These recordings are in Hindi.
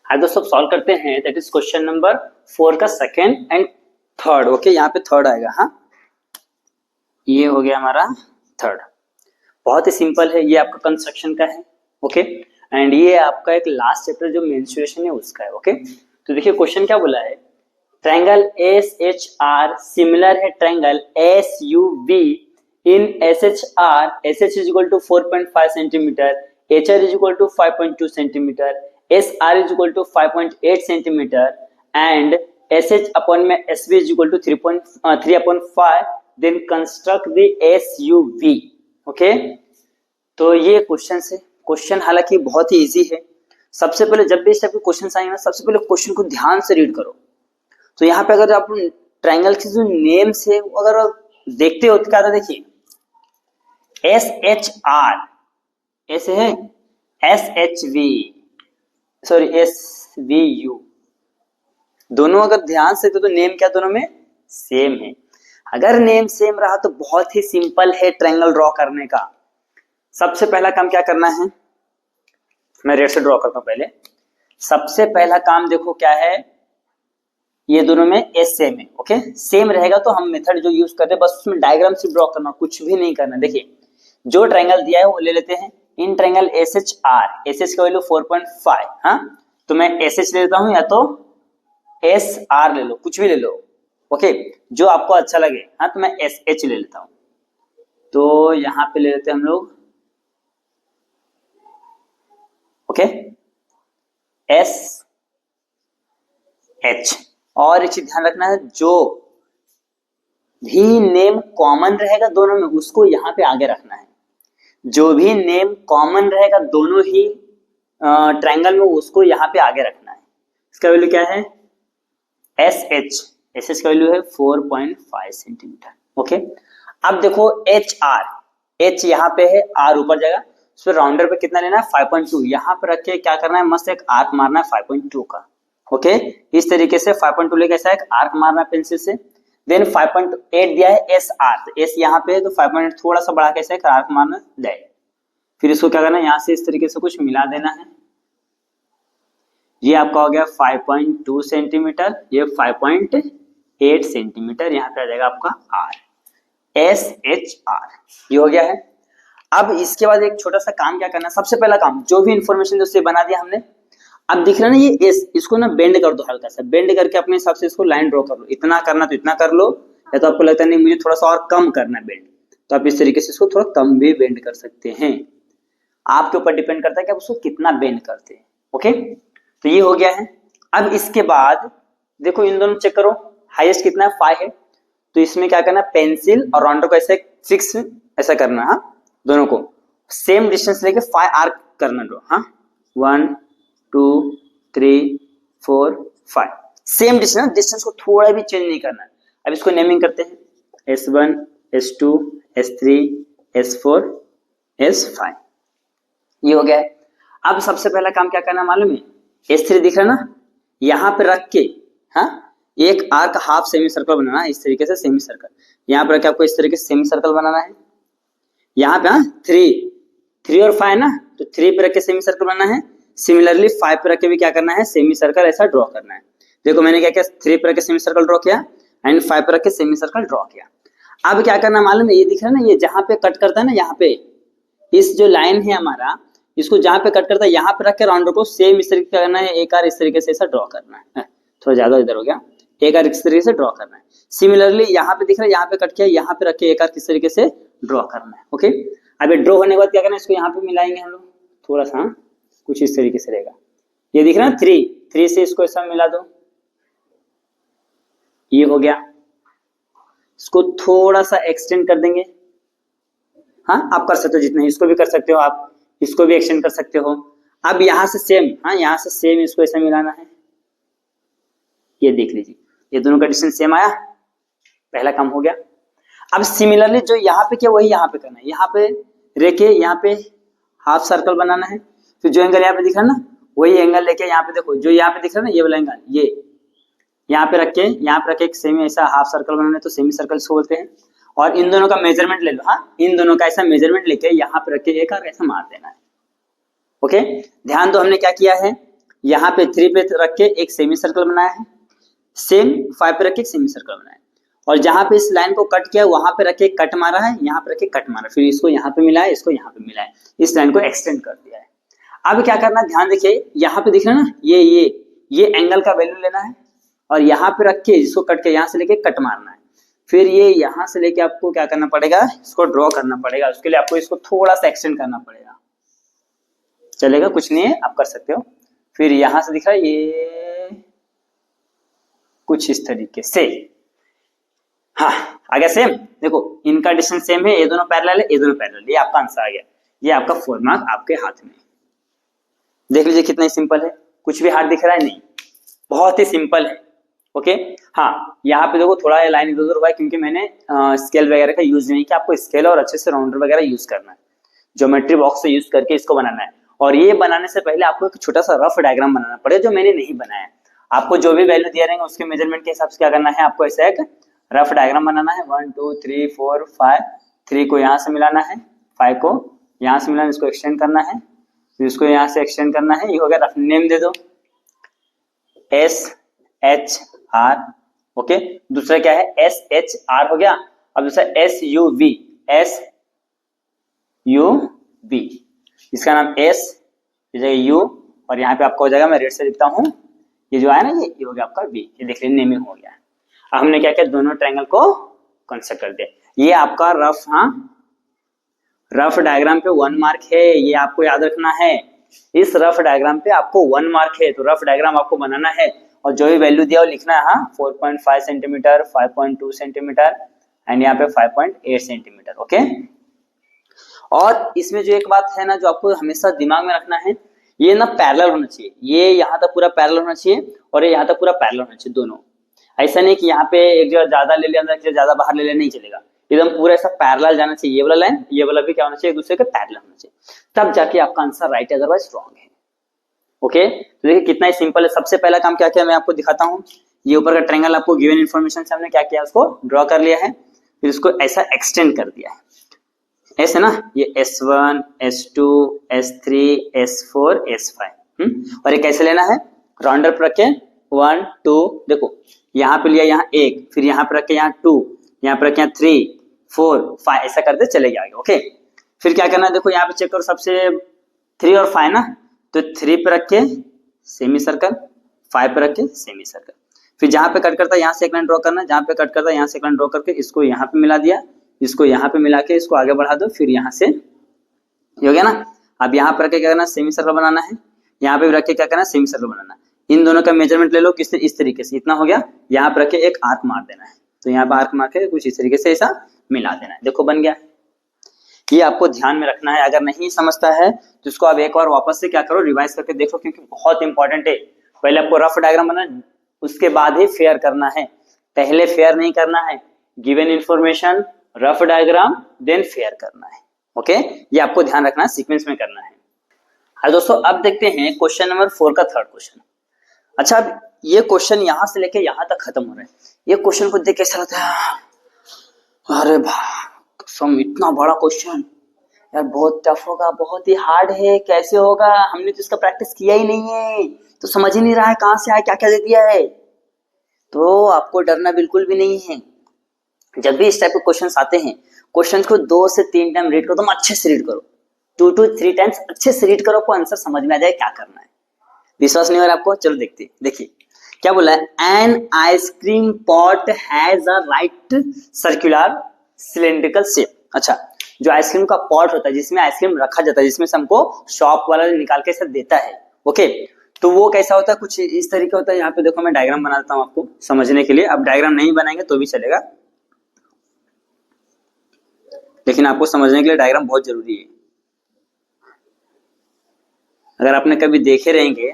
आज दोस्तों सॉल्व करते हैं, दैट इज क्वेश्चन नंबर 4 का सेकंड एंड थर्ड। ओके, यहाँ पे थर्ड आएगा। हाँ, ये हो गया हमारा थर्ड। बहुत ही सिंपल है, ये आपका कंस्ट्रक्शन का है। ओके, एंड ये आपका एक लास्ट चैप्टर जो मेंस्ट्रुएशन है उसका है। ओके, तो देखिए क्वेश्चन क्या बोला है, triangle S H R similar है triangle S U V in S H R. S H is equal to 4.5 centimetre, H R is equal to 5.2 centimetre, S R is equal to 5.8 centimetre and S H upon में S V is equal to 3.5। Then construct the S U V. Okay, तो ये क्वेश्चन है। क्वेश्चन हालांकि बहुत ही इजी है। सबसे पहले जब भी इस टाइप के क्वेश्चन आएंगे ना, सबसे पहले क्वेश्चन को ध्यान से रीड करो। तो यहाँ पे अगर आप ट्रायंगल के जो नेम्स है वो अगर देखते हो तो क्या था, देखिए एस एच आर ऐसे है, S H we sorry S V you, दोनों अगर ध्यान से तो नेम क्या दोनों में सेम है। अगर नेम सेम रहा तो बहुत ही सिंपल है ट्रायंगल ड्रॉ करने का। सबसे पहला काम क्या करना है, मैं रेड से ड्रॉ करता हूं पहले। सबसे पहला काम देखो क्या है, ये दोनों में एस सेम है। ओके, सेम रहेगा तो हम मेथड जो यूज कर रहे हैं बस उसमें डायग्राम से ड्रॉ करना, कुछ भी नहीं करना। देखिए जो ट्रायंगल दिया है वो ले लेते हैं। In triangle S H R, S H का वैल्यू 4.5। हाँ, तो मैं एस एच ले लेता हूं या तो एस आर ले लो, कुछ भी ले लो। ओके, जो आपको अच्छा लगे। हाँ, तो मैं एस एच ले लेता हूं। तो यहां पे ले लेते हैं हम लोग ओके एस एच। और एक चीज ध्यान रखना है, जो भी नेम कॉमन रहेगा दोनों में उसको यहाँ पे आगे रखना है। जो भी नेम कॉमन रहेगा दोनों ही ट्रायंगल में उसको यहाँ पे आगे रखना है। इसका वैल्यू क्या है, एस एच। एस एच का वैल्यू है 4.5 सेंटीमीटर। ओके, अब देखो एच आर, एच यहाँ पे है, आर ऊपर जाएगा, उसमें राउंडर पे कितना लेना है 5.2। यहाँ पे रख के क्या करना है, मस्त एक आर्क मारना है 5.2 का। ओके, इस तरीके से 5.2 लेके ऐसा एक आर्क मारना पेंसिल से। देन 5.8 दिया है एस आर, तो एस यहाँ पे है तो 5.8 थोड़ा सा बढ़ा के ऐसा एक आर्क मारना जाएगा। फिर इसको क्या करना है, यहाँ से इस तरीके से कुछ मिला देना है। ये आपका हो गया 5.2 सेंटीमीटर, ये 5.8 सेंटीमीटर, यहाँ पे आ जाएगा आपका आर, एस एच आर। ये हो गया है। अब इसके बाद एक छोटा सा काम क्या करना है, सबसे पहला काम जो भी इंफॉर्मेशन उससे बना दिया हमने। अब दिख रहा है ना ये एस, इसको ना बेंड कर दो, हल्का सा बेंड करके अपने हिसाब से इसको लाइन ड्रॉ कर लो। इतना करना तो इतना कर लो, या तो आपको लगता है नहीं मुझे थोड़ा सा और कम करना है बेंड, तो आप इस तरीके से इसको थोड़ा कम भी बेंड कर सकते हैं। आपके ऊपर डिपेंड करता है कि आप उसको कितना बेंड करते हैं। ओके, तो ये हो गया है। अब इसके बाद देखो इन दोनों चेक करो, हाईएस्ट कितना है 5 है, तो इसमें क्या करना है, पेंसिल और राउंडर को ऐसे फिक्स ऐसा करना। हाँ, दोनों को सेम डिस्टेंस लेके 5 आर्क करना ड्रॉ। हाँ, 1 2 3 4 5 सेम डिस्टेंस, डिस्टेंस को थोड़ा भी चेंज नहीं करना है। अब इसको नेमिंग करते हैं, S1 S2 S3 S4 S5। ये हो गया है। अब सबसे पहला काम क्या करना मालूम है, S3 दिख रहा है ना, यहाँ पे रख के हाँ एक आर्क हाफ सेमी सर्कल बनाना है। इस तरीके से सेमी सर्कल यहाँ पे रख के आपको इस तरीके से सेमी सर्कल बनाना है। यहाँ पे हाँ 3 और 5 ना, तो 3 पे रख के सेमी सर्कल बनाना है। सिमिलरली 5 पे रख के भी क्या करना है, सेमी सर्कल ऐसा ड्रॉ करना है। देखो मैंने क्या किया, 3 पे रख के सेमी सर्कल ड्रॉ किया एंड 5 पे रख के सेमी सर्कल ड्रॉ किया। अब क्या करना मालूम है, ये दिख रहा है ना, ये जहाँ पे कट करता है ना, यहाँ पे इस जो लाइन है हमारा, इसको जहाँ पे कट करता है यहाँ पे रख के राउंडर को सेम इस तरीके करना है, एक आर इस तरीके से ऐसा ड्रॉ करना है। थोड़ा ज्यादा इधर हो गया, एक आर इस तरीके से ड्रॉ करना है। सिमिलरली यहाँ पे दिख रहा है, यहाँ पे कट किया, यहाँ पे रख के एक आर किस तरीके से ड्रॉ करना है। ओके, अब ये ड्रॉ होने के बाद क्या करना है, इसको यहाँ पे मिलाएंगे हम लोग थोड़ा सा, कुछ इस तरीके से रहेगा। ये दिख रहा है 3 से इसको ऐसा मिला दो, ये हो गया। इसको थोड़ा सा एक्सटेंड कर देंगे। हाँ, आप कर सकते हो जितने, इसको भी कर सकते हो आप, इसको भी एक्सटेंड कर सकते हो। अब यहाँ से सेम, हाँ यहाँ से सेम इसको ऐसा मिलाना है। ये देख लीजिए, ये दोनों का डिस्टेंस सेम आया, पहला काम हो गया। अब सिमिलरली जो यहाँ पे किया वही यहाँ पे करना है। यहाँ पे रेके यहाँ पे हाफ सर्कल बनाना है। फिर जो एंगल यहाँ पे दिख रहा है ना, वही एंगल लेके यहाँ पे देखो, जो यहाँ पे दिख रहा है ना ये वाला एंगल, ये यहाँ पे रख के एक सेमी ऐसा हाफ सर्कल बनाना है, तो सेमी सर्कल इसको बोलते हैं। और इन दोनों का मेजरमेंट ले लो। हाँ, इन दोनों का ऐसा मेजरमेंट लेके यहाँ पे रख के एक आर्क ऐसा मार देना है। ओके, ध्यान दो हमने क्या किया है, यहाँ पे 3 पे रख के एक सेमी सर्कल बनाया है, सेम 5 पे रख के एक सेमी सर्कल बनाया है, और जहां पे इस लाइन को कट किया वहां पे रख के कट मारा है, यहाँ पे रख के कट मारा, फिर इसको यहाँ पे मिला है, इसको यहाँ पे मिला है, इस लाइन को एक्सटेंड कर दिया है। अब क्या करना है, ध्यान देखिए, यहाँ पे दिख रहा है ना, ये एंगल का वैल्यू लेना है और यहाँ पे रख के इसको कट के यहाँ से लेके कट मारना है, फिर ये यहाँ से लेके आपको क्या करना पड़ेगा, इसको ड्रॉ करना पड़ेगा। उसके लिए आपको इसको थोड़ा सा एक्सटेंड करना पड़ेगा, चलेगा, कुछ नहीं है, आप कर सकते हो। फिर यहाँ से दिख रहा है ये कुछ इस तरीके से, हाँ आ गया सेम। देखो इनका डिस्टेंस सेम है, ये दोनों पैरेलल है, ये दोनों पैरेलल, ये आपका आंसर आ गया। ये आपका 4 मार्क आपके हाथ में। देख लीजिए कितना ही सिंपल है, कुछ भी हार्ड दिख रहा है नहीं, बहुत ही सिंपल है। ओके हाँ, यहाँ पे देखो थोड़ा लाइन इधर उधर हुआ है क्योंकि मैंने स्केल वगैरह का यूज नहीं किया। आपको स्केल और अच्छे से राउंडर वगैरह यूज करना है, ज्योमेट्री बॉक्स से यूज करके इसको बनाना है। और ये बनाने से पहले आपको एक छोटा सा रफ डायग्राम बनाना पड़ेगा, जो मैंने नहीं बनाया। आपको जो भी वैल्यू दिया रहेंगे उसके मेजरमेंट के हिसाब से क्या करना है, आपको ऐसा एक रफ डायग्राम बनाना है। 1 2 3 4 5, 3 को यहाँ से मिलाना है, 5 को यहाँ से मिलाना, इसको एक्सटेंड करना है, फिर इसको यहाँ से एक्सटेंड करना है। ये हो गया रफ। नेम दे दो SHR, ओके। दूसरा क्या है, SHR हो गया। अब दूसरा SUV, SUV, इसका नाम S, U, और यहाँ पे आपका हो जाएगा, मैं रेड से लिखता हूँ, ये जो आया ना ये हो गया आपका V। ये देख लीजिए नेमिंग हो गया। अब हमने क्या किया, दोनों ट्रायंगल को कंस्ट्रक्ट कर दिया। ये आपका रफ, हाँ रफ डायग्राम पे 1 मार्क है, ये आपको याद रखना है। इस रफ डायग्राम पे आपको 1 मार्क है, तो रफ डायग्राम आपको बनाना है और जो भी वैल्यू दिया वो लिखना है। हाँ 4.5 सेंटीमीटर, 5.2 सेंटीमीटर एंड यहाँ पे 5.8 सेंटीमीटर, ओके। और इसमें जो एक बात है ना, जो आपको हमेशा दिमाग में रखना है, ये ना पैरेलल होना चाहिए। ये यहाँ तक पूरा पैरेलल होना चाहिए और ये यहाँ तक पूरा पैरेलल होना चाहिए, दोनों। ऐसा नहीं कि यहाँ पे एक जगह ज्यादा ले लिया, एक जगह ज्यादा बाहर ले लिया, नहीं चलेगा। एकदम पूरा ऐसा पैरेलल जाना चाहिए। ये वाला लाइन, ये वाला भी क्या होना चाहिए, एक दूसरे के पैरेलल होना चाहिए, तब जाके आपका आंसर राइट है, अदरवाइज रॉन्ग है। ओके तो देखिए कितना ही सिंपल है। सबसे पहला काम क्या किया मैं आपको दिखाता हूँ। ये ऊपर का ट्रायंगल आपको गिवन इन्फॉर्मेशन से हमने क्या किया, उसको ड्रॉ कर लिया है, फिर उसको ऐसा एक्सटेंड कर दिया है। एस है ना, ये S1 S2 S3 S4 S5, और ये कैसे लेना है, राउंडर पर रख के 1 2, देखो यहाँ पे लिया, यहाँ 1, फिर यहाँ पे रख के यहाँ 2, यहाँ पे रख के यहाँ 3 4 5, ऐसा करते चले जाएंगे। ओके फिर क्या करना है, देखो यहाँ पे चेक करो, सबसे 3 और 5 ना, तो 3 पे रख के सेमी सर्कल, 5 पे रख के सेमी सर्कल, फिर जहाँ पे कट करता है यहाँ से एक लाइन ड्रॉ करना, जहाँ पे कट करता है यहाँ से एक लाइन ड्रॉ करके इसको यहाँ पे मिला दिया, इसको यहाँ पे मिला के इसको आगे बढ़ा दो, फिर यहाँ से ये हो गया ना। अब यहाँ पर रख के क्या करना, सेमी सर्कल बनाना है, यहाँ पे रख के क्या करना, सेमी सर्कल बनाना है। इन दोनों का मेजरमेंट ले लो, किससे, इस तरीके से, इतना हो गया। यहाँ पर रख के एक आर्क मार देना है, तो यहाँ पर आर्क मार के कुछ इस तरीके से ऐसा मिला देना है, देखो बन गया। ये आपको ध्यान में रखना है, अगर नहीं समझता है तो इसको आप एक बार वापस से क्या करो, रिवाइज करके देखो, क्योंकि बहुत इंपॉर्टेंट है। पहले आपको रफ डायग्राम बनाना, उसके बाद ही फेयर करना है, पहले फेयर नहीं करना है। Given information, rough diagram, then fair करना है। ओके ये आपको ध्यान रखना है, सीक्वेंस में करना है। हाँ दोस्तों, अब देखते हैं क्वेश्चन नंबर 4 का थर्ड क्वेश्चन। अच्छा, अब ये क्वेश्चन यहाँ से लेके यहाँ तक खत्म हो रहा है। ये क्वेश्चन को देख कैसा लगता है, अरे भाई इतना बड़ा क्वेश्चन यार, बहुत टफ होगा, बहुत ही हार्ड है, कैसे होगा, हमने तो इसका प्रैक्टिस किया ही नहीं है, तो समझ ही नहीं रहा है कहाँ से आया, क्या क्या दे दिया है। तो आपको डरना बिल्कुल भी नहीं है। जब भी इस टाइप के क्वेश्चंस आते हैं, क्वेश्चंस को 2 से 3 टाइम रीड करो, तुम अच्छे से रीड करो, 2 to 3 टाइम्स अच्छे से रीड करो, आपको आंसर समझ में आ जाए क्या करना है। विश्वास नहीं हो रहा आपको, चलो देखते, देखिए क्या बोला है, an ice cream pot has a right circular cylindrical shape. अच्छा, जो आइसक्रीम का पॉट होता है, जिसमें आइसक्रीम रखा जाता है, जिसमें से हमको शॉप वाला निकाल के सब देता है, ओके, तो वो कैसा होता है, कुछ इस तरीके होता है। यहाँ पे देखो मैं डायग्राम बनाता हूँ आपको समझने के लिए। अब डायग्राम नहीं बनाएंगे तो भी चलेगा, लेकिन आपको समझने के लिए डायग्राम बहुत जरूरी है। अगर आपने कभी देखे रहेंगे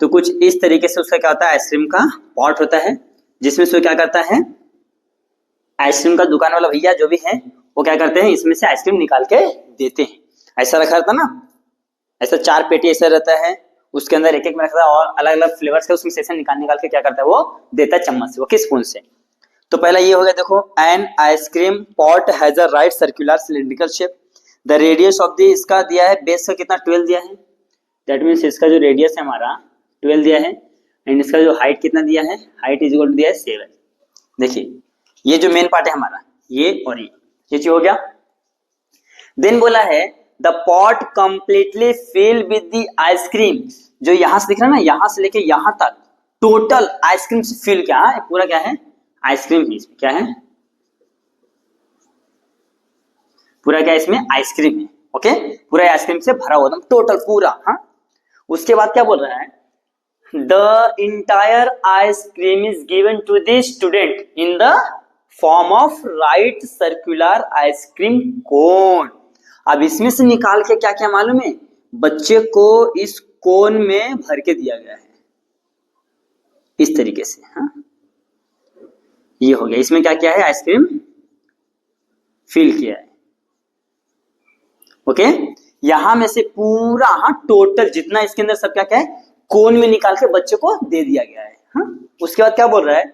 तो कुछ इस तरीके से उसका क्या होता है, आइसक्रीम का पॉट होता है, जिसमें से क्या करता है, आइसक्रीम का दुकान वाला भैया जो भी है वो क्या करते हैं, इसमें से आइसक्रीम निकाल के देते हैं। ऐसा रखा रहता ना, ऐसा 4 पेटी ऐसा रहता है, उसके अंदर एक एक में रखता है और अलग अलग फ्लेवर्स के, उसमें से निकाल के क्या करता है, वो देता है चम्मच से, वो किस स्पून से। तो पहला ये हो गया, देखो, an ice cream pot has a right circular cylindrical shape, the radius of the, इसका दिया है बेस का कितना 12 दिया है, दैट मीन्स इसका जो रेडियस है हमारा 12 दिया है, एंड इसका जो हाइट कितना दिया है, हाइट इज इक्वल टू दिया है 7। देखिए ये जो मेन पार्ट है हमारा, ये और ये चीज हो गया। देन बोला है the pot completely fill with the ice cream, जो यहां से दिख रहा है ना, यहां से लेके यहां तक टोटल आइसक्रीम से फिल, क्या है पूरा, क्या है आइसक्रीम है, इसमें क्या है पूरा, क्या इसमें आइसक्रीम है। ओके, पूरा आइसक्रीम से भरा हुआ एकदम टोटल पूरा। हाँ, उसके बाद क्या बोल रहा है, the entire ice cream is given to the student in the form of right circular ice cream cone. अब इसमें से निकाल के क्या क्या मालूम है, बच्चे को इस कोन में भर के दिया गया है इस तरीके से। हाँ, ये हो गया, इसमें क्या किया है, आइसक्रीम फिल किया है। ओके, यहां में से पूरा, हाँ टोटल जितना इसके अंदर सब क्या क्या है, कोन में निकाल के बच्चे को दे दिया गया है। हाँ, उसके बाद क्या बोल रहा है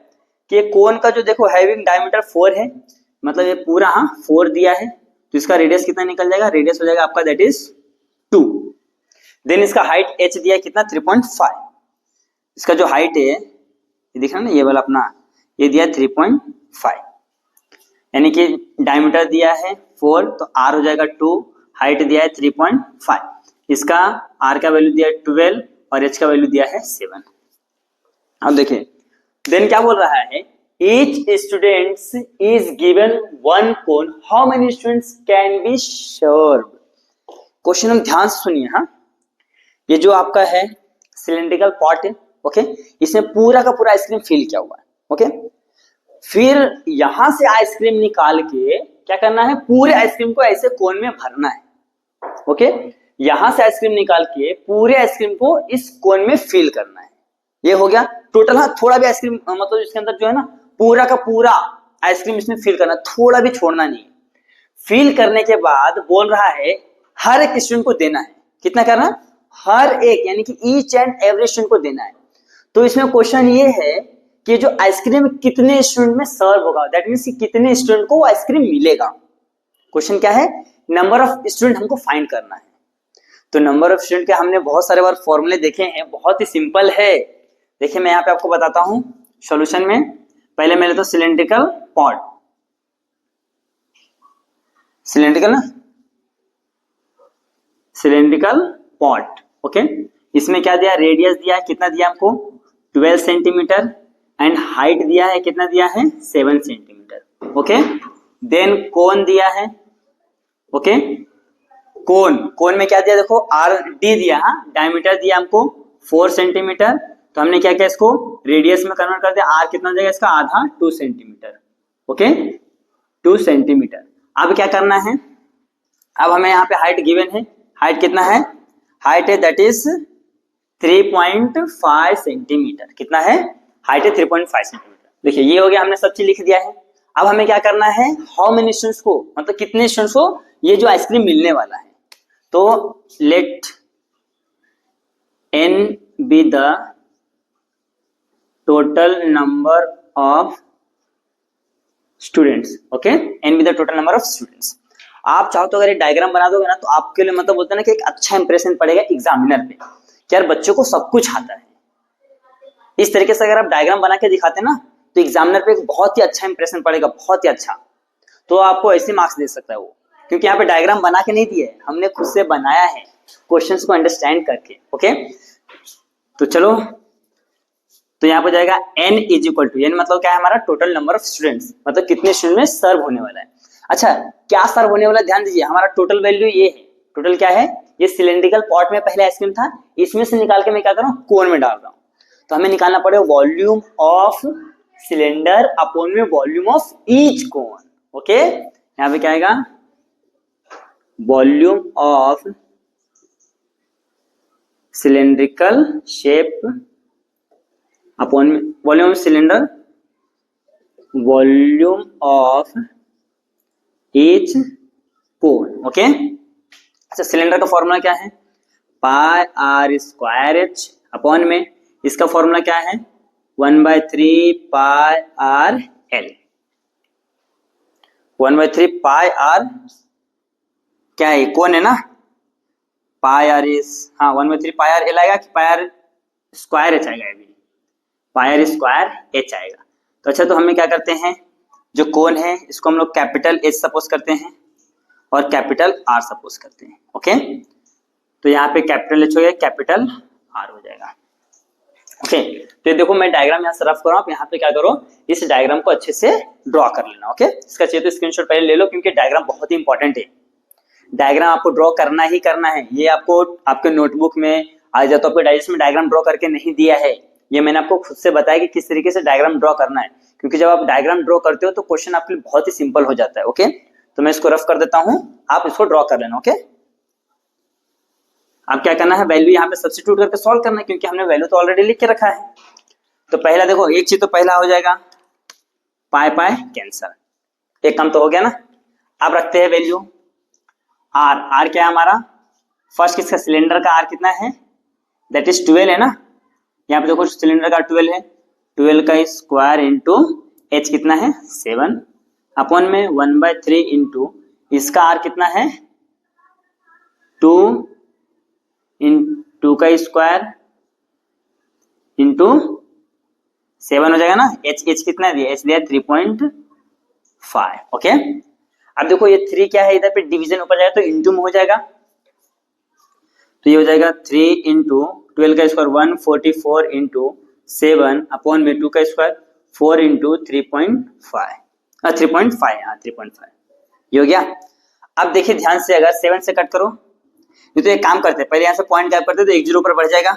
कि ये कोन का जो देखो हैविंग डायमीटर 4 है, मतलब ये पूरा, हाँ 4 दिया है, तो इसका रेडियस कितना निकल जाएगा, रेडियस हो जाएगा आपका दैट इज 2। देन इसका हाइट h दिया है कितना, 3.5। इसका जो हाइट है ये दिख रहा है ना, ये वाला अपना, ये दिया 3.5, यानी कि डायमीटर दिया है 4, तो r हो जाएगा 2, हाइट दिया है 3.5, इसका r का वैल्यू दिया है 12 और h का वैल्यू दिया है 7। अब देखिए देन क्या बोल रहा है, each students is given one cone, how many students can be served। Question हम ध्यान से सुनिए। हाँ, ये जो आपका है सिलेंड्रिकल पॉट है, ओके, इसमें पूरा का पूरा आइसक्रीम फिल किया हुआ है। ओके, फिर यहां से आइसक्रीम निकाल के क्या करना है, पूरे आइसक्रीम को ऐसे कोन में भरना है। ओके, यहां से आइसक्रीम निकाल के पूरे आइसक्रीम को इस कोन में फिल करना है। ये हो गया टोटल। हाँ, थोड़ा भी आइसक्रीम, मतलब इसके अंदर जो है ना, पूरा का पूरा आइसक्रीम इसमें फिल करना, थोड़ा भी छोड़ना नहीं। फिल करने के बाद बोल रहा है हर एक स्टूडेंट को देना है, कितना करना, हर एक, यानी कि ईच एंड एवरी स्टूडेंट को देना है। तो इसमें क्वेश्चन ये है कि जो आइसक्रीम कितने स्टूडेंट में सर्व होगा, दैट मीन्स कितने स्टूडेंट को आइसक्रीम मिलेगा। क्वेश्चन क्या है, नंबर ऑफ स्टूडेंट हमको फाइंड करना है। तो नंबर ऑफ स्टूडेंट के हमने बहुत सारे बार फॉर्मूले देखे हैं, बहुत ही सिंपल है। देखिए मैं यहाँ पे आपको बताता हूं सॉल्यूशन में। पहले मैं लेता हूं सिलेंड्रिकल पॉट, सिलेंड्रिकल ना, सिलेंड्रिकल पॉट। ओके, इसमें क्या दिया, रेडियस दिया है, कितना दिया हमको 12 सेंटीमीटर, एंड हाइट दिया है, कितना दिया है 7 सेंटीमीटर। ओके, देन कोन दिया है। ओके, कोन में क्या दिया, देखो आर डी दिया, हाँ डायमीटर दिया हमको 4 सेंटीमीटर, तो हमने क्या किया, इसको रेडियस में कन्वर्ट कर दिया, आर कितना हो जाएगा इसका आधा, 2 सेंटीमीटर। Okay, 2 centimetre. अब क्या करना है, अब हमें यहाँ पे हाइट गिवन है, हाइट कितना है, हाइट है दैट इज 3.5 सेंटीमीटर। कितना है, हाइट है 3.5 सेंटीमीटर। देखिए ये हो गया, हमने सब चीज लिख दिया है। अब हमें क्या करना है, हाउ मेनी स्टूडेंट्स को, मतलब कितने स्टूडेंट्स को ये जो आइसक्रीम मिलने वाला है। तो let n be the total number of students. Okay, n be the total number of students. आप चाहो तो अगर ये डायग्राम बना दोगे ना, तो आपके लिए मतलब बोलते हैं ना कि एक अच्छा इंप्रेशन पड़ेगा एग्जामिनर पे कि यार बच्चों को सब कुछ आता है। इस तरीके से अगर आप डायग्राम बना के दिखाते ना, तो एग्जामिनर पे एक बहुत ही अच्छा इंप्रेशन पड़ेगा, बहुत ही अच्छा। तो आपको ऐसे मार्क्स दे सकता है वो, क्योंकि यहाँ पे डायग्राम बना के नहीं दिए, हमने खुद से बनाया है क्वेश्चंस को अंडरस्टैंड करके। ओके, तो चलो, तो यहाँ पे जाएगा n is equal to, n मतलब क्या है हमारा टोटल नंबर ऑफ स्टूडेंट्स, मतलब कितने स्टूडेंट में सर्व होने वाला है। अच्छा, क्या सर्व होने वाला, ध्यान दीजिए, हमारा टोटल वैल्यू ये है। टोटल क्या है, ये सिलेंड्रिकल पॉट में पहले आइसक्रीम था, इसमें से निकाल के मैं क्या कर रहा हूँ, कोन में डाल रहा हूँ। तो हमें निकालना पड़ेगा वॉल्यूम ऑफ सिलेंडर अपॉन में volume of each cone. Okay, यहाँ पे क्या आएगा, volume of cylindrical shape upon में volume of cylinder, volume of each cone. Okay, अच्छा सिलेंडर का फॉर्मूला क्या है, pi r square h upon में इसका फॉर्मूला क्या है 1/3 pi r l. 1/3 pi r क्या है, कोन है ना, पाई आर इज, हाँ 1/3 पाई आर एल आएगा कि पाई आर स्क्वायर एच आएगा, ये भी पाई स्क्वायर एच आएगा। तो अच्छा, तो हमें क्या करते हैं, जो कोण है इसको हम लोग कैपिटल एच सपोज करते हैं और कैपिटल आर सपोज करते हैं। ओके, तो यहाँ पे कैपिटल एच हो गया, कैपिटल आर हो जाएगा। ओके, तो ये देखो मैं डायग्राम यहाँ से रफ कर रहा हूँ, आप यहाँ पे क्या करो, इस डायग्राम को अच्छे से ड्रॉ कर लेना। ओके, इसका चाहिए तो स्क्रीनशॉट पहले ले लो, क्योंकि डायग्राम बहुत ही इंपॉर्टेंट है। डायग्राम आपको ड्रॉ करना ही करना है, ये आपको आपके नोटबुक में आ जाए तो आपको डाइजेस्ट में डायग्राम ड्रॉ करके नहीं दिया है, ये मैंने आपको खुद से बताया कि किस तरीके से डायग्राम ड्रॉ करना है, क्योंकि जब आप डायग्राम ड्रॉ करते हो तो क्वेश्चन आपके लिए बहुत ही सिंपल हो जाता है। ओके, तो मैं इसको रफ कर देता हूं, आप इसको ड्रॉ कर लेना। ओके, अब क्या करना है, वैल्यू यहाँ पे सब्स्टिट्यूट करके सॉल्व करना है, क्योंकि हमने वैल्यू तो ऑलरेडी लिख के रखा है। तो पहला देखो, एक चीज तो पहला हो जाएगा, पाई पाई कैंसर, एक कम तो हो गया ना। अब रखते हैं वैल्यू आर, आर क्या है हमारा, फर्स्ट किसका, सिलेंडर का आर कितना है, दैट इज 12 है ना। यहाँ पे देखो सिलेंडर का 12 है, 12 का स्क्वायर इंटू एच कितना है 7 अपॉन में 1/3 इंटू इसका आर कितना है 2 2 का स्क्वायर इंटू 7 हो जाएगा ना। एच कितना दिया, एच दिया 3.5। ओके, अब देखो ये 3 क्या है, इधर पे डिवीजन ऊपर जाएगा तो इंटू में हो जाएगा, तो ये हो जाएगा 3 इंटू 12 का स्क्वायर 144 इंटू 7 अपॉन में 2 का स्क्वायर 4 इंटू 3.5 ये हो गया। अब देखिए ध्यान से, अगर 7 से कट करो, ये तो एक काम करते हैं, पहले यहाँ से पॉइंट गैप करते तो 1 0 पर बढ़ जाएगा,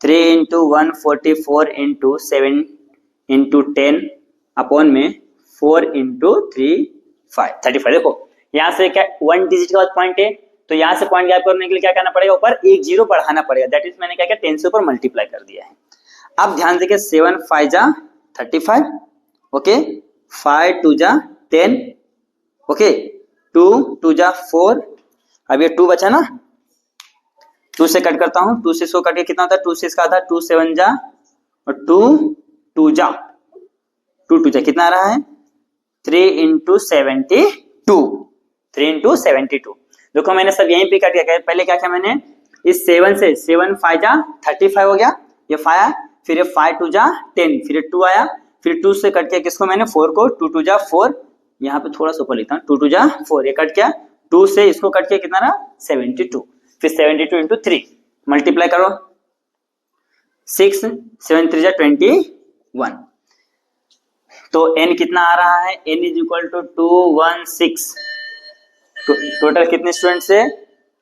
3 इंटू 144 इंटू 7 इंटू 10 अपॉन में 4 इंटू 3 35। देखो यहाँ से क्या 1 डिजिट का पॉइंट है, तो यहाँ से पॉइंट गैप करने के लिए क्या करना पड़ेगा, ऊपर 1 0 बढ़ाना पड़ेगा, दैट इज मैंने क्या किया 10 से ऊपर मल्टीप्लाई कर दिया है। अब ध्यान देखिए 7 5 जा 35, ओके 5 2 जा 10, ओके 2 2 जा 4, अब ये 2 बचा ना, 2 से कट करता हूँ, 2 से इसको कट के कितना होता है, 2 से इसका आधा, 2 7 जा और 2 2 जा 2 2 जा कितना आ रहा है 3 इंटू 72, 3 इंटू 72। देखो मैंने सब यहीं पे कट किया, पहले क्या किया मैंने, इस 7 से 7 5 जा 35 हो गया, ये 5 आया, फिर ये 5 2 जा 10, फिर 2 आया, फिर 2 से कट किया किसको मैंने 4 को, 2 2 जा 4, यहाँ पे थोड़ा सा ऊपर लिखता हूँ, 2 2 जा 4, ये कट किया, 2 से इसको कट किया कितना रहा 72, फिर 72 इंटू 3 मल्टीप्लाई करो 6 7 3 जा 21, तो n कितना आ रहा है, n is equal to 216। Total कितने स्टूडेंट्स है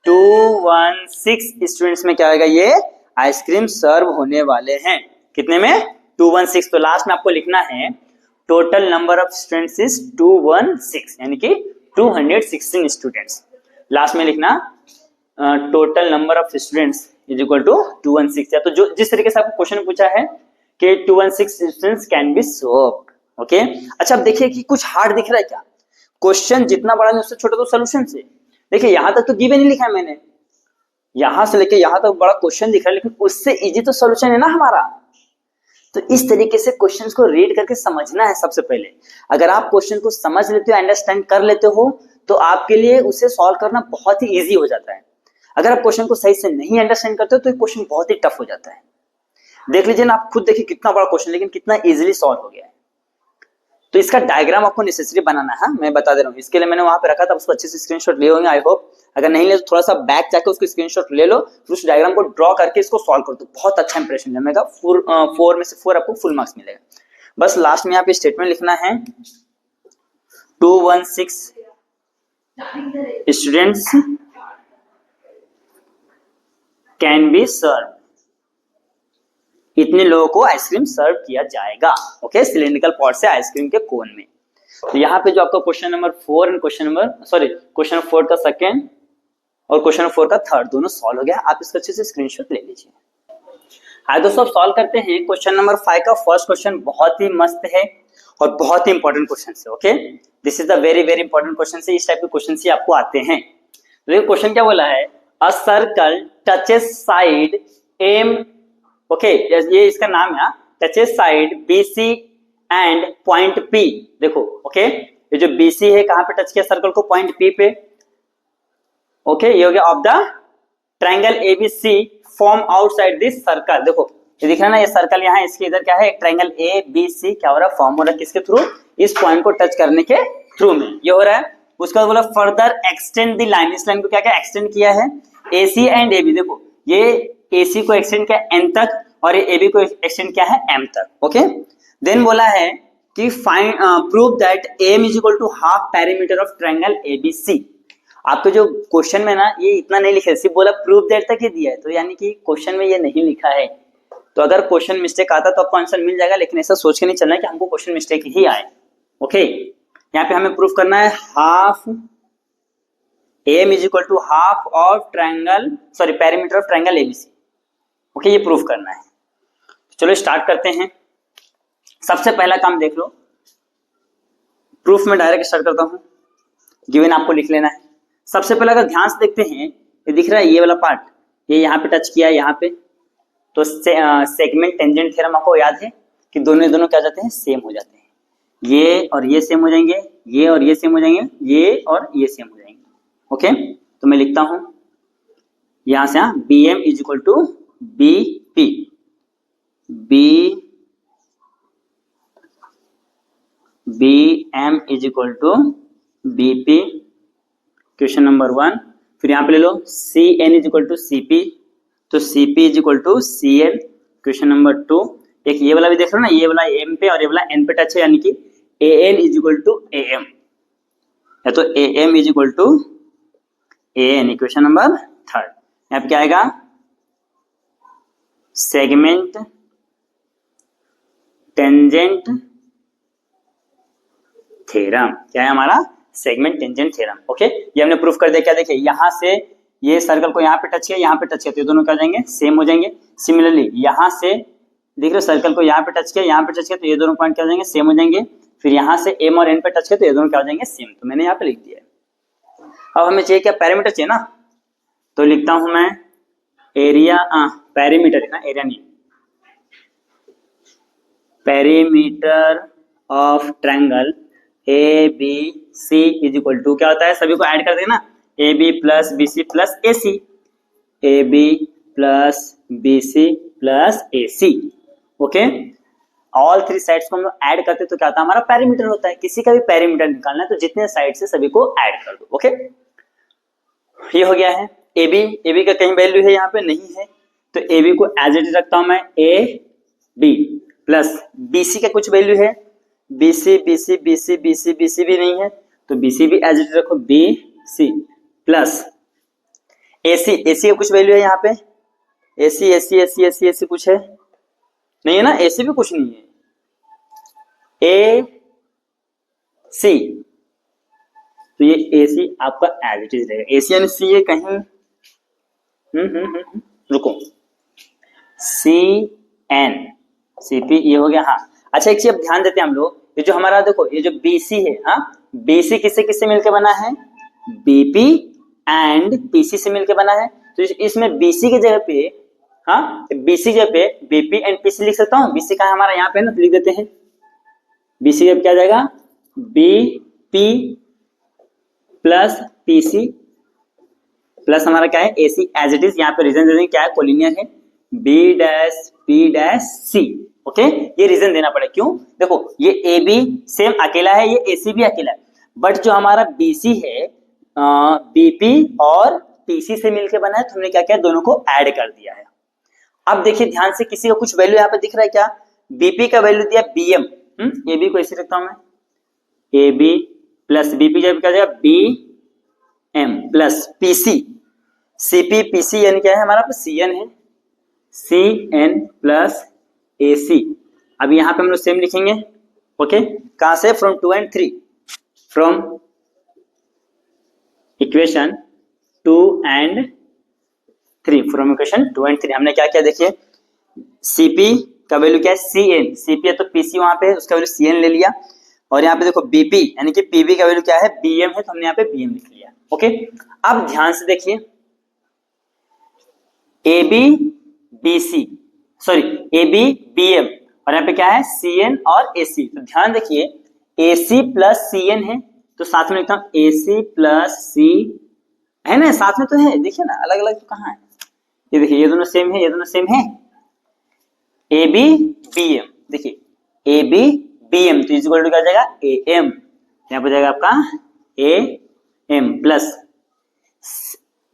216 स्टूडेंट्स में क्या होगा, ये आइसक्रीम सर्व होने वाले हैं, कितने में 216। तो लास्ट में आपको लिखना है total number of students is 216, यानी कि 216 स्टूडेंट्स, लास्ट में लिखना total number of students is equal to 216। या तो जो जिस तरीके से आपको क्वेश्चन पूछा है कि 216 students can be served. Okay, अच्छा अब देखिए कि कुछ हार्ड दिख रहा है क्या, क्वेश्चन जितना बड़ा है उससे छोटा तो सॉल्यूशन से, देखिए यहां तक तो गिवन ही लिखा है मैंने, यहां से लेके यहां तक बड़ा क्वेश्चन दिख रहा है, लेकिन उससे इजी तो सॉल्यूशन है ना हमारा। तो इस तरीके से क्वेश्चंस को रीड करके समझना है सबसे पहले। अगर आप क्वेश्चन को समझ लेते हो, अंडरस्टैंड कर लेते हो, तो आपके लिए उसे सॉल्व करना बहुत ही इजी हो जाता है। अगर आप क्वेश्चन को सही से नहीं अंडरस्टैंड करते हो तो क्वेश्चन बहुत ही टफ हो जाता है। देख लीजिए ना, आप खुद देखिए कितना बड़ा क्वेश्चन लेकिन कितना इजीली सॉल्व हो गया है। तो इसका डायग्राम आपको नेसेसरी बनाना है, मैं बता दे रहा हूँ, इसके लिए मैंने वहां पे रखा था, उसको अच्छे से स्क्रीनशॉट लिए होंगे आई होप। अगर नहीं ले तो थोड़ा सा बैक जाकर उसको स्क्रीनशॉट ले लो, फिर उस डायग्राम को ड्रॉ करके इसको सॉल्व कर दो, बहुत अच्छा इंप्रेशन जमेगा, 4 में से 4 आपको फुल मार्क्स मिलेगा। बस लास्ट में यहाँ पे स्टेटमेंट लिखना है 216 स्टूडेंट्स कैन बी सर्व, इतने लोगों को आइसक्रीम सर्व किया जाएगा, ओके सिलिंड्रिकल पॉट से आइसक्रीम के कोन में। तो यहाँ पे जो आपका क्वेश्चन नंबर 4 एंड क्वेश्चन 4 का सेकंड और क्वेश्चन 4 का थर्ड दोनों सॉल्व हो गया, आप इसका अच्छे से स्क्रीनशॉट ले लीजिए। हाँ दोस्तों, सॉल्व करते हैं क्वेश्चन नंबर 5 का फर्स्ट क्वेश्चन, बहुत ही मस्त है और बहुत ही इंपॉर्टेंट क्वेश्चन है। Okay, this is the very very important question है, इस टाइप के क्वेश्चन ही आपको आते हैं। तो ये क्वेश्चन क्या बोला है, a circle touches side M, okay ये इसका नाम है, touches side BC and point P। देखो ओके, ये जो BC है कहां पे टच किया सर्कल को, पॉइंट P पे, ओके ये हो गया of the triangle ABC form outside this circle. देखो ये दिख रहा है ना, ये सर्कल यहाँ, इसके इधर क्या है, एक ट्रायंगल ए बी सी क्या हो रहा है, फॉर्म हो रहा है किसके थ्रू, इस पॉइंट को टच करने के थ्रू में ये हो रहा है। उसका बाद बोला फर्दर एक्सटेंड द लाइन, इस लाइन को क्या क्या एक्सटेंड किया है, एसी एंड एबी। देखो ये एसी को एक्सटेंड किया एन तक और ये एबी को एक्सटेंड किया है एम तक। ओके, देन बोला है कि find prove that M is equal to half perimeter of triangle ABC. आपको जो क्वेश्चन में ना ये इतना नहीं लिखा है, सिर्फ बोला प्रूव दैट तक ही दिया है, तो यानी कि क्वेश्चन में ये नहीं लिखा है। तो अगर क्वेश्चन मिस्टेक आता तो आपको आंसर मिल जाएगा, लेकिन ऐसा सोच के नहीं चलना है कि हमको क्वेश्चन मिस्टेक ही आए। ओके, यहाँ पे हमें प्रूफ करना है half M is equal to half of triangle sorry perimeter of triangle ABC. Okay, ये प्रूफ करना है। चलो स्टार्ट करते हैं। सबसे पहला काम देख लो, प्रूफ में डायरेक्ट स्टार्ट करता हूं, गिवन आपको लिख लेना है। सबसे पहले अगर ध्यान से देखते हैं, ये दिख रहा है ये वाला पार्ट, ये यहाँ पे टच किया है यहाँ पे, तो सेगमेंट टेंजेंट थ्योरम आपको याद है कि दोनों क्या हो जाते हैं, सेम हो जाते हैं। ये और ये सेम हो जाएंगे, ये और ये सेम हो जाएंगे, ये और ये सेम हो जाएंगे। ओके, तो मैं लिखता हूं यहां से, B M is equal to B P, B M is equal to B P, question number 1। फिर यहाँ पे ले लो C N is equal to C P, तो C P is equal to C N, question number 2। एक ये वाला भी देख लो ना, ये वाला एम पे और ये वाला एन पे टच है, यानी कि A N is equal to A M, या तो A M is equal to A N, question number 3। यहाँ पे क्या आएगा, सेगमेंट टेंजेंट थ्योरम। क्या है हमारा, सेगमेंट टेंजेंट थ्योरम। ओके, ये हमने प्रूफ कर दिया। क्या देखिए, यहां से ये सर्कल को यहाँ पे टच किया, यहाँ पे टच किया, तो ये दोनों क्या हो जाएंगे, सेम हो जाएंगे। सिमिलरली यहाँ से देख रहे हो, सर्कल को यहाँ पे टच किया, यहाँ पे टच किया, तो ये दोनों पॉइंट क्या हो जाएंगे, सेम हो जाएंगे। फिर यहाँ से एम और एन पे टच किया, तो ये दोनों क्या हो जाएंगे, सेम। तो मैंने यहाँ पे लिख दिया है। अब हमें चाहिए क्या, पैरामीटर चाहिए ना, तो लिखता हूं मैं एरिया, पैरीमीटर है ना, एरिया नहीं, perimeter of triangle A B C is equal to क्या होता है, सभी को ऐड कर देना, A B plus B C plus A C, A B plus B C plus A C. Okay, all 3 sides को हम लोग ऐड करते तो क्या होता है, हमारा पेरीमीटर होता है। किसी का भी पेरीमीटर निकालना है तो जितने साइड से सभी को ऐड कर दो। ओके, ये हो गया है। ए बी का कहीं वैल्यू है यहाँ पे, नहीं है, तो ए बी को एज इट इज रखता हूं मैं, A B plus B C का कुछ वैल्यू है, B C B C B C B C B C भी नहीं है, तो बी सी भी एज इट रखो, बी सी प्लस ए सी का कुछ वैल्यू है यहाँ पे, ए सी कुछ है नहीं है ना, ए सी भी कुछ नहीं है, ए सी, तो ये ए सी आपका एज इट इज रहेगा। ए सी यानी सी है कहीं, रुको, सी एन सी पी, ये हो गया। हाँ अच्छा, एक चीज अब ध्यान देते हैं हम लोग, ये जो हमारा देखो, ये जो बीसी है, बीसी किससे किससे मिलकर बना है, बीपी एंड पीसी से मिलकर बना है। तो इसमें बीसी की जगह पे, बीसी की जगह पे बीपी एंड पीसी लिख सकता हूँ। बीसी का हमारा यहाँ पे है ना, तो लिख देते हैं, बीसी जब क्या जाएगा, बीपी प्लस पीसी प्लस हमारा क्या है, एसी एज इट इज। यहाँ पे रीजन दे देंगे, क्या है, कोलिनियर है, B dash P dash C. Okay, ये रीजन देना पड़े, क्यों, देखो ये ए बी सेम अकेला है, ये ए सी भी अकेला है, बट जो हमारा बी सी है बीपी और पीसी से मिलकर बना है, तो हमने क्या किया, दोनों को ऐड कर दिया है। अब देखिए ध्यान से, किसी का कुछ वैल्यू यहाँ पे दिख रहा है क्या, बीपी का वैल्यू दिया बीएम, ए बी को ऐसे रखता हूं मैं, ए बी प्लस बीपी जब क्या जाएगा, B M plus PC, CP PC यानी क्या है हमारा, सी एन है, सी एन प्लस ए सी। अब यहाँ पे हम लोग सेम लिखेंगे। ओके, कहां से, from 2 and 3, from equation 2 and 3, from equation 2 and 3 हमने क्या किया, देखिए सीपी का वैल्यू क्या है, सी एन, सीपी है तो पीसी वहां पे है, उसका वैल्यू सी एन ले लिया, और यहाँ पे देखो बीपी यानी कि पीबी का वैल्यू क्या है, बीएम है, तो हमने यहाँ पे बीएम लिख लिया। ओके, अब ध्यान से देखिए, A B B C sorry A B B M, और यहाँ पे क्या है, सी एन और ए सी। तो ध्यान देखिए, ए सी प्लस सी एन है, तो साथ में लिखता हूं ए सी प्लस सी, है ना, साथ में तो है, देखिए ना, अलग अलग तो कहाँ है, ये देखिए ये दोनों सेम है, ये दोनों सेम है, ए बी बी एम, देखिए ए बी बी एम तो इक्वल टू क्या हो जाएगा ए एम, यहाँ पर जाएगा आपका A M plus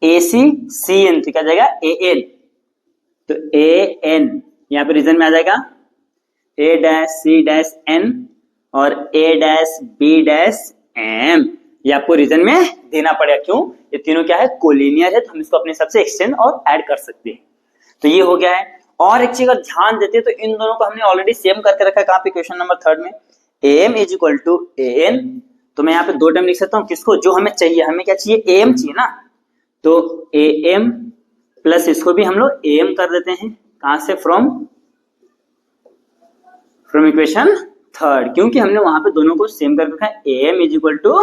A C C N तो क्या जाएगा ए एन, तो ए एन यहाँ पे रीजन में आ जाएगा ए डैश सी डैश एन और ए डैश बी डैश एम, ये आपको रीजन में देना पड़ेगा। क्यों? ये तीनों क्या है कोलिनियर है, तो हम इसको अपने हिसाब से एक्सटेंड और ऐड कर सकते हैं। तो ये हो गया है। और एक चीज अगर ध्यान देते हैं तो इन दोनों को हमने ऑलरेडी सेम करके रखा है कहाँ पे, क्वेश्चन नंबर 3 में A M is equal to A N, तो मैं यहाँ पे दो टर्म लिख सकता हूँ किसको, जो हमें चाहिए, हमें क्या चाहिए ए एम चाहिए ना, तो ए एम प्लस इसको भी हम लोग ए एम कर देते हैं, कहां से, फ्रॉम इक्वेशन 3, क्योंकि हमने वहां पे दोनों को सेम कर रखा है, A M is equal to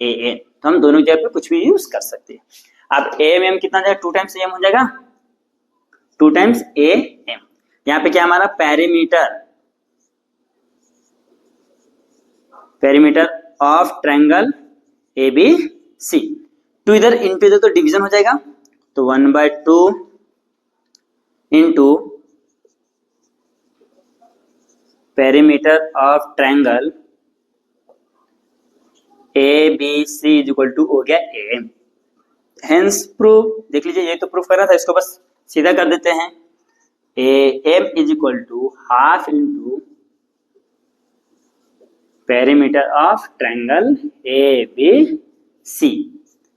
A N, तो हम दोनों जगह पे कुछ भी यूज कर सकते हैं। अब ए एम कितना जाएगा, 2 टाइम्स ए एम हो जाएगा, 2 टाइम्स ए एम, यहाँ पे क्या हमारा perimeter of triangle A B C, two इधर इंटू इधर तो डिवीजन हो जाएगा, तो 1/2 into perimeter of triangle A B C is equal to हो गया ए एम। हेंस प्रूफ, देख लीजिए ये तो प्रूफ करना था, इसको बस सीधा कर देते हैं, A M is equal to half into perimeter of triangle A B C,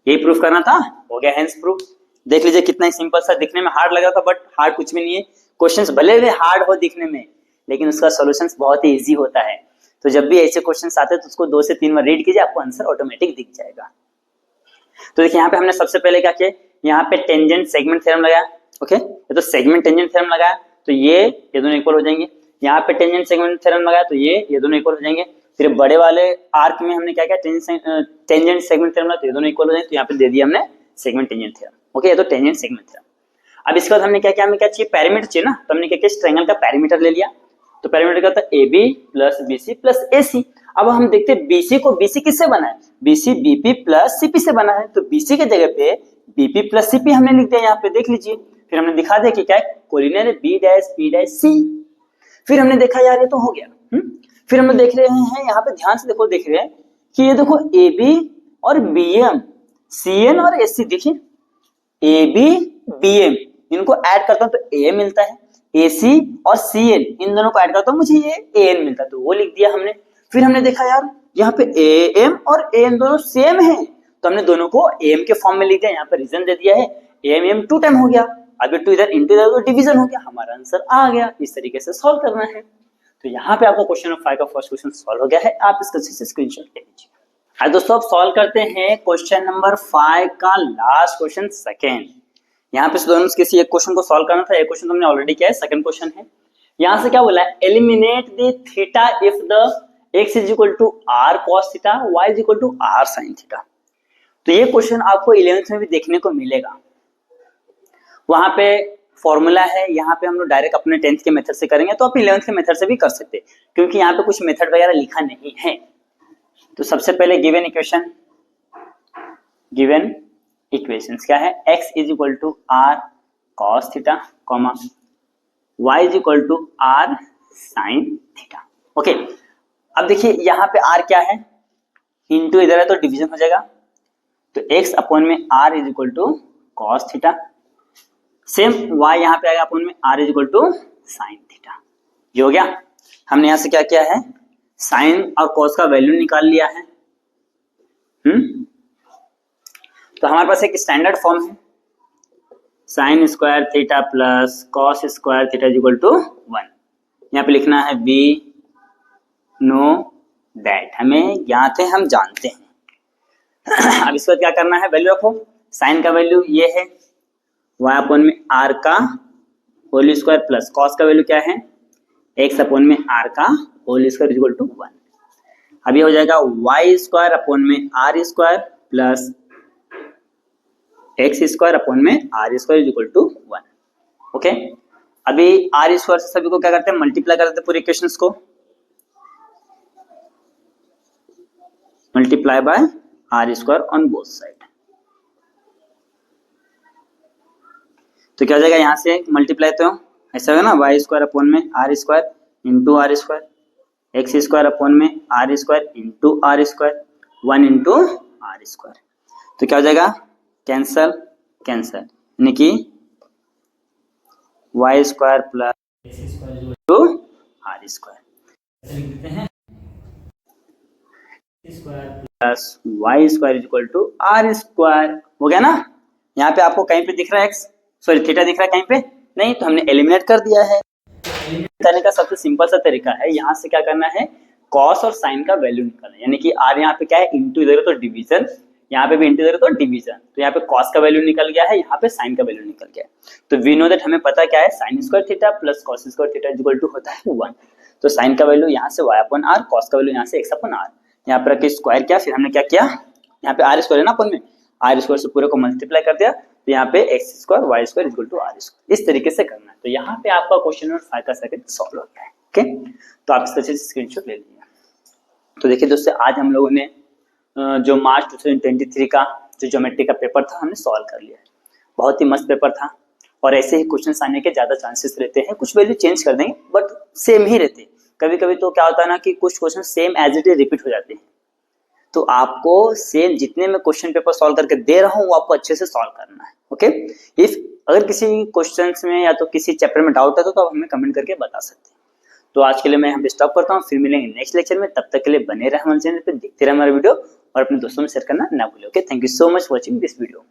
ये प्रूफ करना था, हो गया हेंस प्रूफ। देख लीजिए कितना ही सिंपल सा, दिखने में हार्ड लग रहा था बट हार्ड कुछ भी नहीं है, क्वेश्चंस भले भी हार्ड हो दिखने में लेकिन उसका सॉल्यूशंस बहुत ही इजी होता है। तो जब भी ऐसे क्वेश्चंस आते हैं तो उसको 2 से 3 बार रीड कीजिए, आपको आंसर ऑटोमेटिक दिख जाएगा। तो देखिए यहाँ पे हमने सबसे पहले क्या किया, यहाँ पे टेंजेंट सेगमेंट थ्योरम लगाया, ओके, ये तो सेगमेंट टेंजेंट थ्योरम लगाया तो ये दोनों इक्वल हो जाएंगे, यहाँ पे टेंजेंट सेगमेंट थ्योरम लगाया तो ये दोनों इक्वल हो जाएंगे, फिर बड़े वाले आर्क में हमने क्या किया, टेंजेंट सेगमेंट थ्योरम लगाया तो ये दोनों इक्वल हो जाएंगे, तो यहाँ पे दे दिया हमने सेगमेंट टेंजेंट थ्योरम, ओके, ये तो टेंजेंट सेगमेंट थ्योरम। अब इसके बाद हमने क्या किया, हमें क्या चाहिए, पैरामीटर चाहिए ना, तो हमने क्या किया, ट्रायंगल का पैरामीटर ले लिया, तो पैरामीटर क्या होता है a B plus B C plus A c. अब हम देखते हैं बीसी को, बीसी किससे बना है, बीसी बीपी प्लस सीपी से बना है, तो बीसी के जगह पे बीपी प्लस सीपी हमने लिख दिया यहाँ पे, देख लीजिए, फिर हमने दिखा दिया कि क्या है कोलिनियर है B dash P dash C, फिर हमने देखा यार ये तो हो गया, फिर हम देख रहे हैं यहाँ पे ध्यान से देखो, देख रहे हैं कि ये देखो ए बी और बी एम, सी एन और एस सी, देखिए ए बी बी एम इनको ऐड करता हूं तो ए मिलता है, ए सी और सी एन इन दोनों को ऐड करता हूं मुझे ये ए एन मिलता है, तो वो लिख दिया हमने। फिर हमने देखा यार यहाँ पे ए एम और ए एन दोनों सेम है, तो हमने दोनों को ए एम के फॉर्म में लिख दिया, यहाँ पे रीजन दे दिया है ए एम 2 टाइम हो गया, अभी 2 इधर इंटू इधर तो डिवीजन हो गया, हमारा आंसर आ गया। इस तरीके से सॉल्व करना है। तो यहाँ पे आपका क्वेश्चन नंबर 5 का फर्स्ट क्वेश्चन सॉल्व हो गया है, आप इसका अच्छे से स्क्रीनशॉट ले लीजिए। आज दोस्तों अब सॉल्व करते हैं क्वेश्चन नंबर 5 का लास्ट क्वेश्चन सेकेंड। यहाँ पे दोनों किसी एक क्वेश्चन को सॉल्व करना था, एक क्वेश्चन तुमने ऑलरेडी किया है, सेकंड क्वेश्चन है। यहाँ से क्या बोला है, eliminate the theta if the x is equal to r cos theta, y is equal to r sin theta. तो ये क्वेश्चन आपको 11th में भी देखने को मिलेगा, वहां पे फॉर्मूला है, यहाँ पे हम लोग डायरेक्ट अपने 10th के मेथड से करेंगे, तो आप 11th के मेथड से भी कर सकते हैं, क्योंकि यहाँ पे कुछ मेथड वगैरह लिखा नहीं है। तो सबसे पहले गिवन इक्वेशंस क्या है, x is equal to r cos theta, comma y is equal to r sin theta. Okay, अब देखिए यहाँ पे r क्या है, इंटू इधर है तो डिवीजन हो जाएगा, तो x अपॉन में r is equal to cos theta, same y यहाँ पे आएगा अपॉन में r is equal to sin theta. ये हो गया। हमने यहाँ से क्या किया है, sin और cos का वैल्यू निकाल लिया है। तो हमारे पास एक स्टैंडर्ड फॉर्म है, sin square theta plus cos square theta is equal to 1। यहाँ पे लिखना है वी नो दैट, हमें ज्ञात है, हम जानते हैं। अब इसके बाद क्या करना है, वैल्यू रखो, sin का वैल्यू ये है y अपॉन में r का होल स्क्वायर प्लस cos का वैल्यू क्या है, x अपॉन में r का whole square is equal to 1। अब ये हो जाएगा y स्क्वायर अपॉन में r square plus x square upon में r square is equal to 1। Okay, अभी r स्क्वायर से सभी को क्या करते हैं, मल्टीप्लाई कर देते हैं पूरे इक्वेशंस को, multiply by r square on both side. तो क्या हो जाएगा, यहाँ से मल्टीप्लाई तो ऐसा होगा ना, वाई स्क्वायर अपॉन में r square into r square, x square upon में r square into r square, 1 into r square. तो क्या हो जाएगा, कैंसल कैंसल, यानी कि y square plus x square into r square लिख देते हैं, square plus y square equal to are square. हो गया ना। यहाँ पे आपको कहीं पे दिख रहा है एक्स, सॉरी थीटा दिख रहा है कहीं पे नहीं, तो हमने एलिमिनेट कर दिया है। एलिमिनेट करने का सबसे सिंपल सा तरीका है, यहाँ से क्या करना है, कॉस और साइन का वैल्यू निकालना है, यानी कि आर यहाँ पे क्या है, इंटू इधर तो डिवीजन, यहाँ पे भी इंटू इधर तो डिवीजन, तो यहाँ पे कॉस का वैल्यू निकल गया है, यहाँ पे साइन का वैल्यू निकल गया है। तो वी नो दैट, हमें पता क्या है, sine square theta plus cos square theta equal to होता है 1। तो साइन का वैल्यू यहाँ से वाई अपॉन आर, कॉस का वैल्यू यहाँ से एक्स अपॉन आर, यहाँ पर रखे स्क्वायर किया, फिर हमने क्या किया, यहाँ पे आर स्क्वायर है ना अपन में, आर स्क्वायर से पूरे को मल्टीप्लाई कर दिया, तो यहाँ पे X square Y square equal to are square, इस तरीके से करना है। तो यहाँ पे आपका क्वेश्चन नंबर 5 का सेकंड सॉल्व होता है। ओके, तो आप इस तरह से स्क्रीनशॉट ले लीजिए। तो देखिए दोस्तों, आज हम लोगों ने जो मार्च 2023 का जो ज्योमेट्री का पेपर था हमने सॉल्व कर लिया है। बहुत ही मस्त पेपर था, और ऐसे ही क्वेश्चन आने के ज्यादा चांसेस रहते हैं, कुछ वैल्यू चेंज कर देंगे बट सेम ही रहते हैं। कभी कभी तो क्या होता है ना कि कुछ question same as it is repeat हो जाते हैं, तो आपको सेम जितने मैं क्वेश्चन पेपर सॉल्व करके दे रहा हूँ वो आपको अच्छे से सॉल्व करना है। ओके, इफ अगर किसी क्वेश्चन में या तो किसी चैप्टर में डाउट है तो आप हमें कमेंट करके बता सकते हैं। तो आज के लिए मैं यहाँ पे स्टॉप करता हूँ, फिर मिलेंगे नेक्स्ट लेक्चर में। तब तक के लिए बने रहे हमारे चैनल पे, देखते रहे हमारा वीडियो और अपने दोस्तों में शेयर करना ना भूलें। Okay, thank you so much watching this video.